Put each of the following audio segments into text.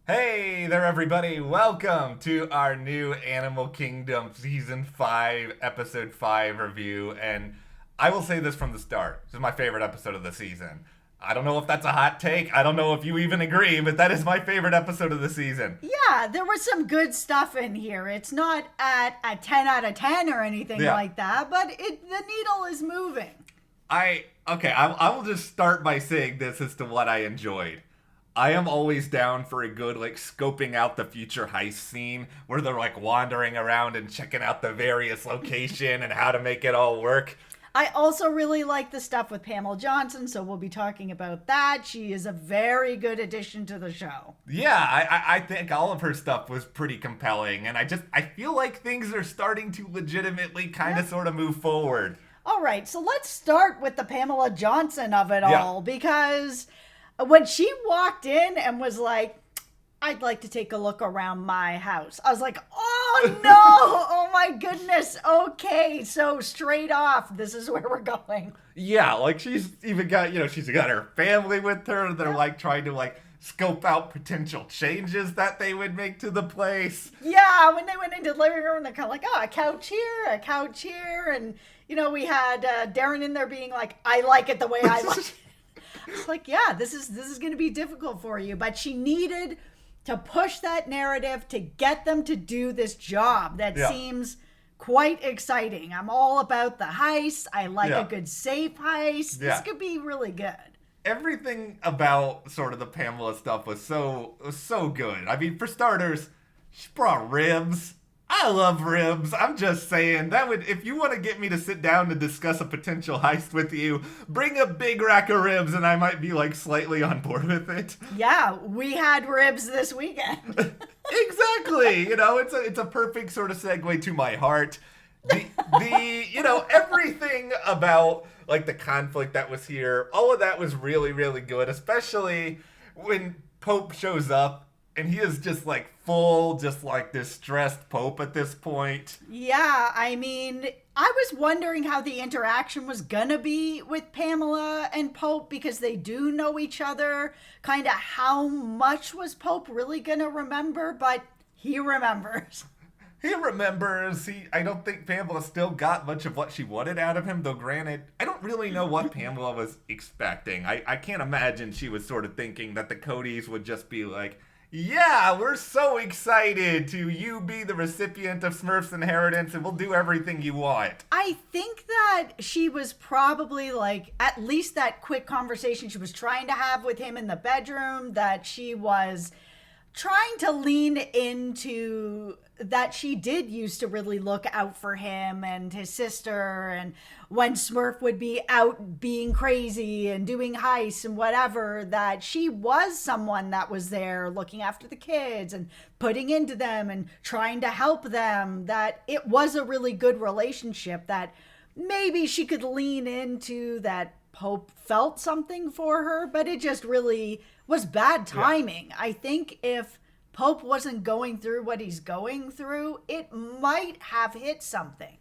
Hey there, everybody. Welcome to our new Animal Kingdom Season 5, Episode 5 review. And I will say this from the start. This is my favorite episode of the season. I don't know if that's a hot take. I don't know if you even agree, but that is my favorite episode of the season. Yeah, there was some good stuff in here. It's not at a 10 out of 10 or anything Yeah. like that, but the needle is moving. I will just start by saying this as to what I enjoyed. I am always down for a good, like, scoping out the future heist scene where they're, like, wandering around and checking out the various location and how to make it all work. I also really like the stuff with Pamela Johnson, so we'll be talking about that. She is a very good addition to the show. Yeah, I think all of her stuff was pretty compelling, and I feel like things are starting to legitimately kind of sort of move forward. All right, so let's start with the Pamela Johnson of it Yeah. all, because when she walked in and was like, I'd like to take a look around my house, I was like, oh no, oh my goodness, okay, so straight off, this is where we're going. Yeah, like she's even got, she's got her family with her. They're like trying to like scope out potential changes that they would make to the place. Yeah, when they went into the living room, they're kind of like, oh, a couch here, and we had Darren in there being like, I like it the way I like it. It's like, yeah, this is going to be difficult for you, but she needed to push that narrative to get them to do this job that Yeah. seems quite exciting. I'm all about the heist. I like Yeah. a good safe heist. Yeah. This could be really good. Everything about sort of the Pamela stuff was so good. I mean, for starters, she brought ribs. I love ribs. I'm just saying that would if you want to get me to sit down to discuss a potential heist with you, bring a big rack of ribs and I might be like slightly on board with it. Yeah, we had ribs this weekend. Exactly. It's a perfect sort of segue to my heart. The everything about like the conflict that was here, all of that was really, really good, especially when Pope shows up and he is just like full, just like distressed Pope at this point. Yeah, I mean, I was wondering how the interaction was gonna be with Pamela and Pope because they do know each other. Kind of how much was Pope really gonna remember, but he remembers. He remembers. I don't think Pamela still got much of what she wanted out of him, though granted, I don't really know what Pamela was expecting. I can't imagine she was sort of thinking that the Codys would just be like, yeah, we're so excited to you be the recipient of Smurf's inheritance and we'll do everything you want. I think that she was probably like, at least that quick conversation she was trying to have with him in the bedroom, that she was trying to lean into that she did used to really look out for him and his sister, and when Smurf would be out being crazy and doing heists and whatever, that she was someone that was there looking after the kids and putting into them and trying to help them, that it was a really good relationship, that maybe she could lean into, that Pope felt something for her, but it just really was bad timing. Yeah. I think if Pope wasn't going through what he's going through, it might have hit something.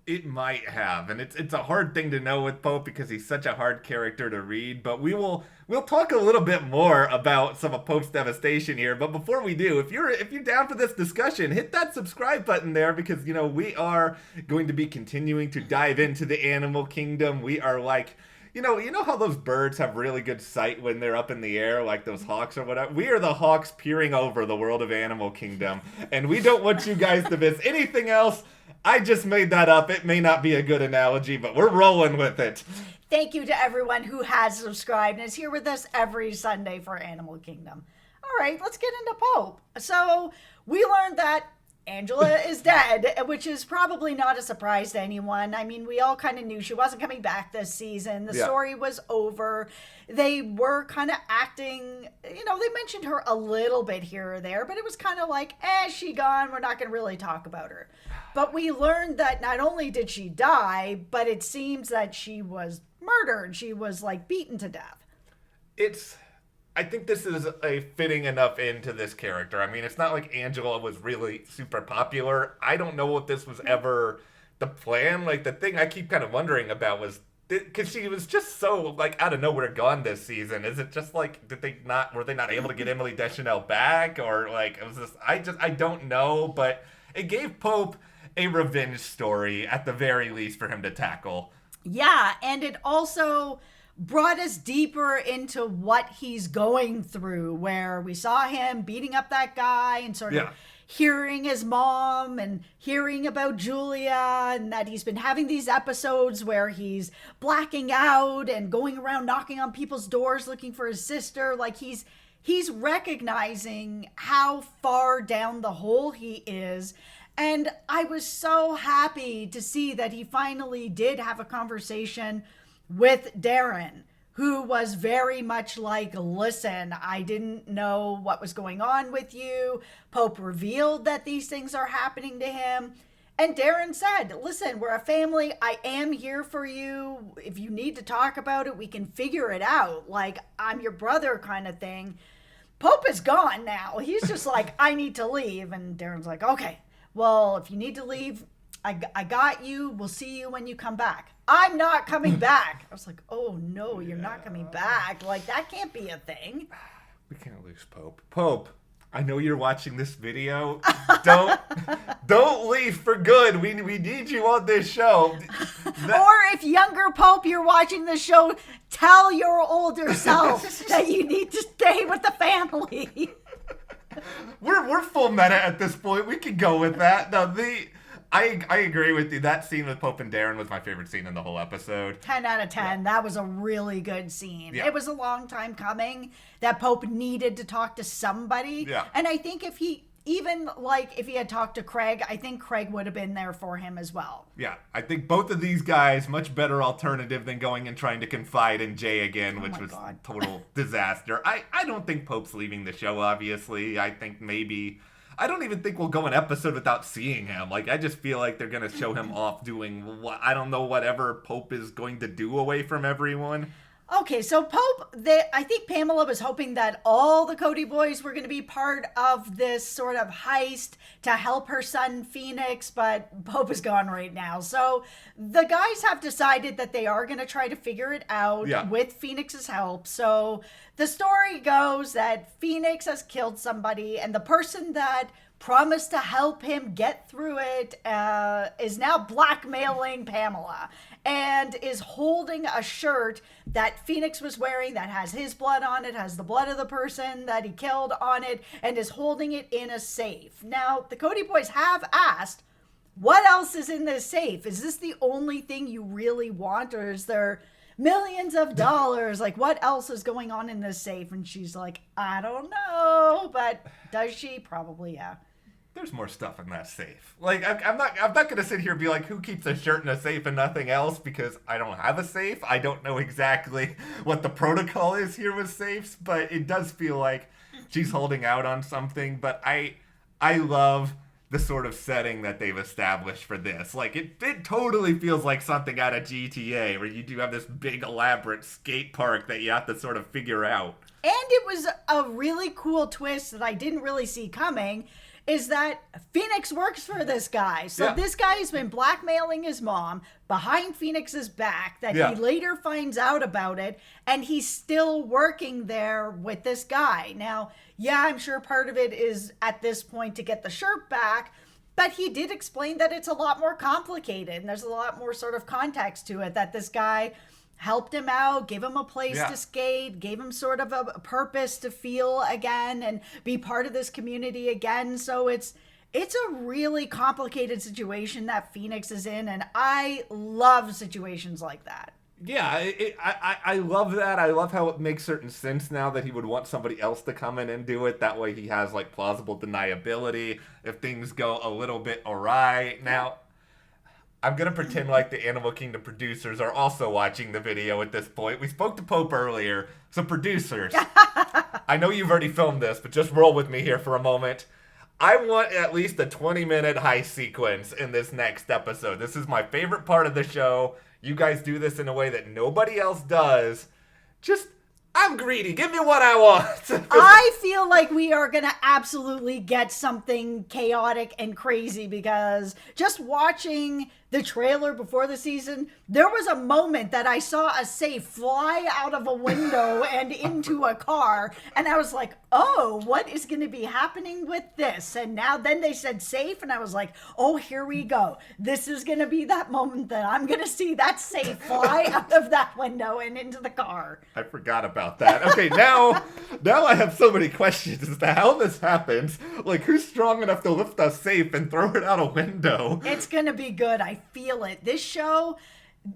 It might have, and it's a hard thing to know with Pope because he's such a hard character to read. But we'll talk a little bit more about some of Pope's devastation here. But before we do, if you're down for this discussion, hit that subscribe button there because we are going to be continuing to dive into the animal kingdom. We are like. You know how those birds have really good sight when they're up in the air, like those hawks or whatever? We are the hawks peering over the world of Animal Kingdom, and we don't want you guys to miss anything else. I just made that up. It may not be a good analogy, but we're rolling with it. Thank you to everyone who has subscribed and is here with us every Sunday for Animal Kingdom. All right, let's get into Pope. So we learned that Angela is dead, which is probably not a surprise to anyone. I mean, we all kind of knew she wasn't coming back this season. The story was over. They were kind of acting, they mentioned her a little bit here or there, but it was kind of like, she gone. We're not going to really talk about her. But we learned that not only did she die, but it seems that she was murdered. She was like beaten to death. I think this is a fitting enough end to this character. I mean, it's not like Angela was really super popular. I don't know if this was ever the plan. Like, the thing I keep kind of wondering about was because she was just so like out of nowhere gone this season. Is it just like were they not able to get Emily Deschanel back, or like it was this? I don't know, but it gave Pope a revenge story at the very least for him to tackle. Yeah, and it also brought us deeper into what he's going through, where we saw him beating up that guy and sort of hearing his mom and hearing about Julia, and that he's been having these episodes where he's blacking out and going around knocking on people's doors looking for his sister. Like he's recognizing how far down the hole he is. And I was so happy to see that he finally did have a conversation with Darren, who was very much like, listen, I didn't know what was going on with you. Pope revealed that these things are happening to him. And Darren said, listen, we're a family. I am here for you. If you need to talk about it, we can figure it out. Like, I'm your brother kind of thing. Pope is gone now. He's just like, I need to leave. And Darren's like, okay, well, if you need to leave, I got you. We'll see you when you come back. I'm not coming back. I was like, oh, no, you're not coming back. Like, that can't be a thing. We can't lose Pope. Pope, I know you're watching this video. Don't leave for good. We need you on this show. Or if younger Pope, you're watching this show, tell your older self that you need to stay with the family. We're full meta at this point. We can go with that. No, I agree with you. That scene with Pope and Darren was my favorite scene in the whole episode. 10 out of 10. Yeah. That was a really good scene. Yeah. It was a long time coming that Pope needed to talk to somebody. Yeah. And I think if he had talked to Craig, I think Craig would have been there for him as well. Yeah, I think both of these guys, much better alternative than going and trying to confide in Jay again, which was total disaster. I don't think Pope's leaving the show, obviously. I think I don't even think we'll go an episode without seeing him. Like, I just feel like they're going to show him off doing, whatever Pope is going to do away from everyone. Okay, so Pope, I think Pamela was hoping that all the Cody boys were going to be part of this sort of heist to help her son Phoenix, but Pope is gone right now. So the guys have decided that they are going to try to figure it out with Phoenix's help. So the story goes that Phoenix has killed somebody, and the person that promised to help him get through it is now blackmailing Pamela and is holding a shirt that Phoenix was wearing that has his blood on it, has the blood of the person that he killed on it, and is holding it in a safe. Now, the Cody boys have asked, what else is in this safe? Is this the only thing you really want, or is there millions of dollars? Like, what else is going on in this safe? And she's like, I don't know. But does she? Probably, yeah. There's more stuff in that safe. Like, I'm not gonna sit here and be like, who keeps a shirt in a safe and nothing else, because I don't have a safe. I don't know exactly what the protocol is here with safes, but it does feel like she's holding out on something. But I love the sort of setting that they've established for this. Like, it totally feels like something out of GTA, where you do have this big elaborate skate park that you have to sort of figure out. And it was a really cool twist that I didn't really see coming, is that Phoenix works for this guy. So this guy has been blackmailing his mom behind Phoenix's back, that he later finds out about it, and he's still working there with this guy. Now, I'm sure part of it is at this point to get the shirt back, but he did explain that it's a lot more complicated, and there's a lot more sort of context to it, that this guy helped him out, gave him a place to skate, gave him sort of a purpose to feel again and be part of this community again. So it's a really complicated situation that Phoenix is in, and I love situations like that. Yeah, I love that. I love how it makes certain sense now that he would want somebody else to come in and do it. That way he has, like, plausible deniability if things go a little bit awry. Now, I'm going to pretend like the Animal Kingdom producers are also watching the video at this point. We spoke to Pope earlier. So, producers, I know you've already filmed this, but just roll with me here for a moment. I want at least a 20-minute heist sequence in this next episode. This is my favorite part of the show. You guys do this in a way that nobody else does. I'm greedy. Give me what I want. I feel like we are going to absolutely get something chaotic and crazy, because just watching the trailer before the season, there was a moment that I saw a safe fly out of a window and into a car, and I was like, oh, what is going to be happening with this? And now then they said safe, and I was like, oh, here we go. This is going to be that moment that I'm going to see that safe fly out of that window and into the car. I forgot about that. Okay, now I have so many questions as to how this happens. Like, who's strong enough to lift a safe and throw it out a window? It's going to be good. I feel it. This show,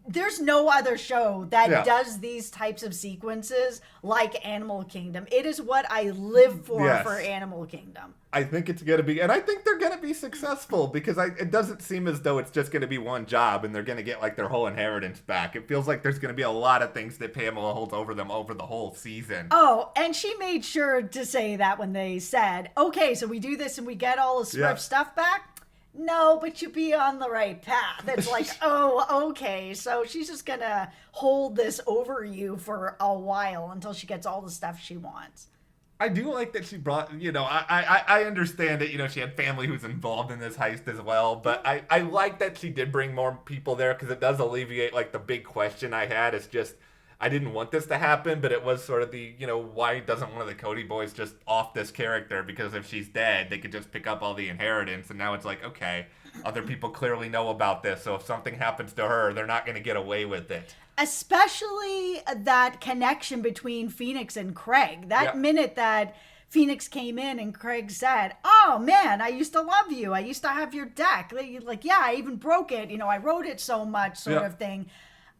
there's no other show that does these types of sequences like Animal Kingdom. It is what I live for Animal Kingdom. I think it's going to be, and I think they're going to be successful, because it doesn't seem as though it's just going to be one job and they're going to get like their whole inheritance back. It feels like there's going to be a lot of things that Pamela holds over them over the whole season. Oh, and she made sure to say that when they said, okay, so we do this and we get all the Smurf stuff back. No, but you'd be on the right path. It's like, oh, okay. So she's just going to hold this over you for a while until she gets all the stuff she wants. I do like that she brought, I understand that, she had family who's involved in this heist as well, but I like that she did bring more people there, because it does alleviate, like, the big question I had. It's just, I didn't want this to happen, but it was sort of the, why doesn't one of the Cody boys just off this character? Because if she's dead, they could just pick up all the inheritance, and now it's like, okay, other people clearly know about this, so if something happens to her, they're not going to get away with it. Especially that connection between Phoenix and Craig. That minute that Phoenix came in and Craig said, oh man, I used to love you. I used to have your deck. Like, yeah, I even broke it. I wrote it so much, sort of thing.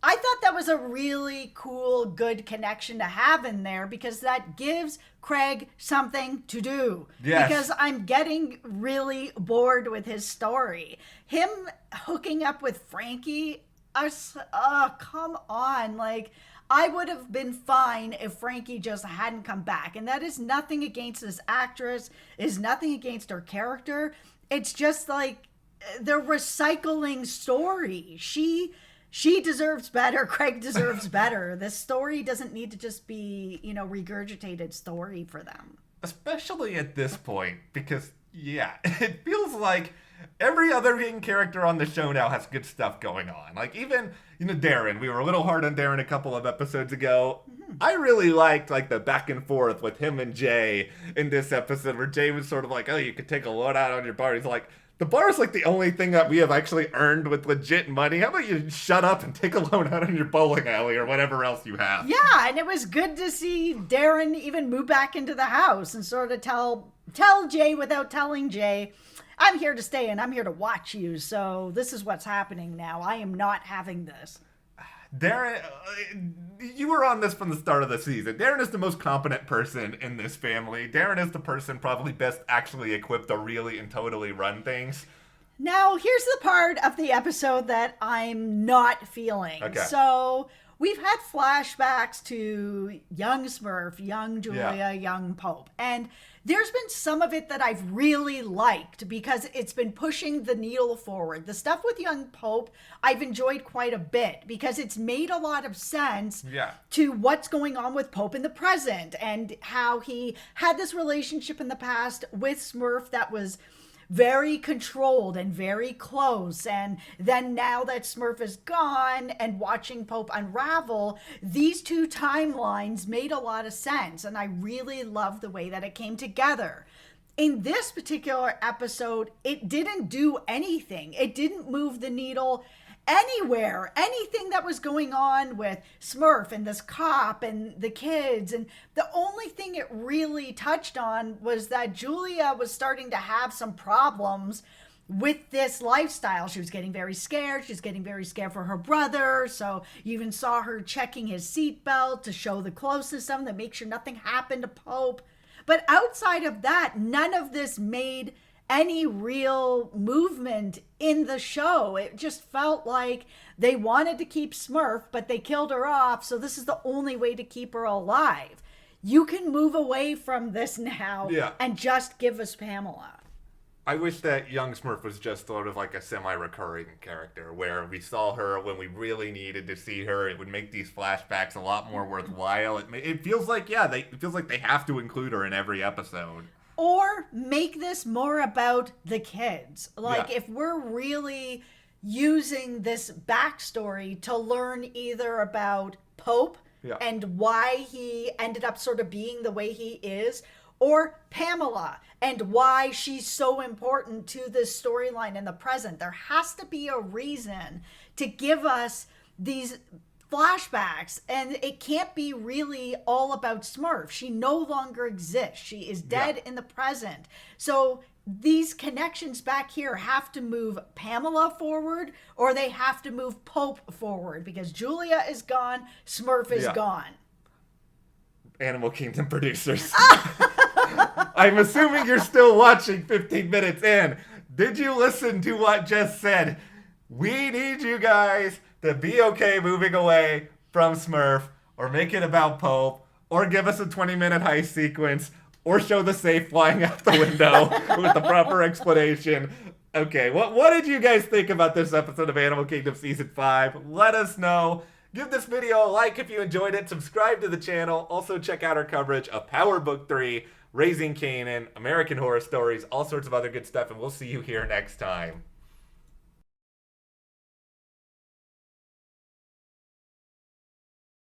I thought that was a really cool, good connection to have in there, because that gives Craig something to do. Yes. Because I'm getting really bored with his story. Him hooking up with Frankie, come on. Like, I would have been fine if Frankie just hadn't come back. And that is nothing against this actress, is nothing against her character. It's just like they're recycling story. She deserves better. Craig deserves better. This story doesn't need to just be, regurgitated story for them. Especially at this point, because, it feels like every other main character on the show now has good stuff going on. Like, even, Darren. We were a little hard on Darren a couple of episodes ago. Mm-hmm. I really liked, like, the back and forth with him and Jay in this episode, where Jay was sort of like, oh, you could take a load out on your bar. He's like, the bar is like the only thing that we have actually earned with legit money. How about you shut up and take a loan out on your bowling alley or whatever else you have? Yeah, and it was good to see Darren even move back into the house and sort of tell Jay without telling Jay, I'm here to stay and I'm here to watch you. So this is what's happening now. I am not having this. Darren, you were on this from the start of the season. Darren is the most competent person in this family. Darren is the person probably best actually equipped to really and totally run things. Now, here's the part of the episode that I'm not feeling. Okay. So we've had flashbacks to young Smurf, young Julia, young Pope. And there's been some of it that I've really liked, because it's been pushing the needle forward. The stuff with young Pope, I've enjoyed quite a bit, because it's made a lot of sense to what's going on with Pope in the present, and how he had this relationship in the past with Smurf that was very controlled and very close. And then now that Smurf is gone and watching Pope unravel, these two timelines made a lot of sense. And I really love the way that it came together. In this particular episode, it didn't do anything. It didn't move the needle anywhere. Anything that was going on with Smurf and this cop and the kids. And the only thing it really touched on was that Julia was starting to have some problems with this lifestyle. She was getting very scared. She's getting very scared for her brother. So you even saw her checking his seatbelt to show the closeness of him, to make sure nothing happened to Pope. But outside of that, none of this made any real movement in the show. It just felt like they wanted to keep Smurf, but they killed her off, so this is the only way to keep her alive. You can move away from this now and just give us Pamela. I wish that young Smurf was just sort of like a semi-recurring character where we saw her when we really needed to see her. It would make these flashbacks a lot more worthwhile. It feels like, it feels like they have to include her in every episode. Or make this more about the kids. Like, Yeah. if we're really using this backstory to learn either about Pope Yeah. and why he ended up sort of being the way he is, or Pamela and why she's so important to this storyline in the present. There has to be a reason to give us these flashbacks, and it can't be really all about Smurf. She no longer exists. She is dead in the present. So these connections back here have to move Pamela forward, or they have to move Pope forward, because Julia is gone, Smurf is gone. Animal Kingdom producers. I'm assuming you're still watching 15 minutes in. Did you listen to what Jess said? We need you guys to be okay moving away from Smurf, or make it about Pope, or give us a 20-minute heist sequence, or show the safe flying out the window with the proper explanation. Okay, what did you guys think about this episode of Animal Kingdom Season 5? Let us know. Give this video a like if you enjoyed it. Subscribe to the channel. Also check out our coverage of Power Book 3, Raising Kanan, American Horror Stories, all sorts of other good stuff, and we'll see you here next time.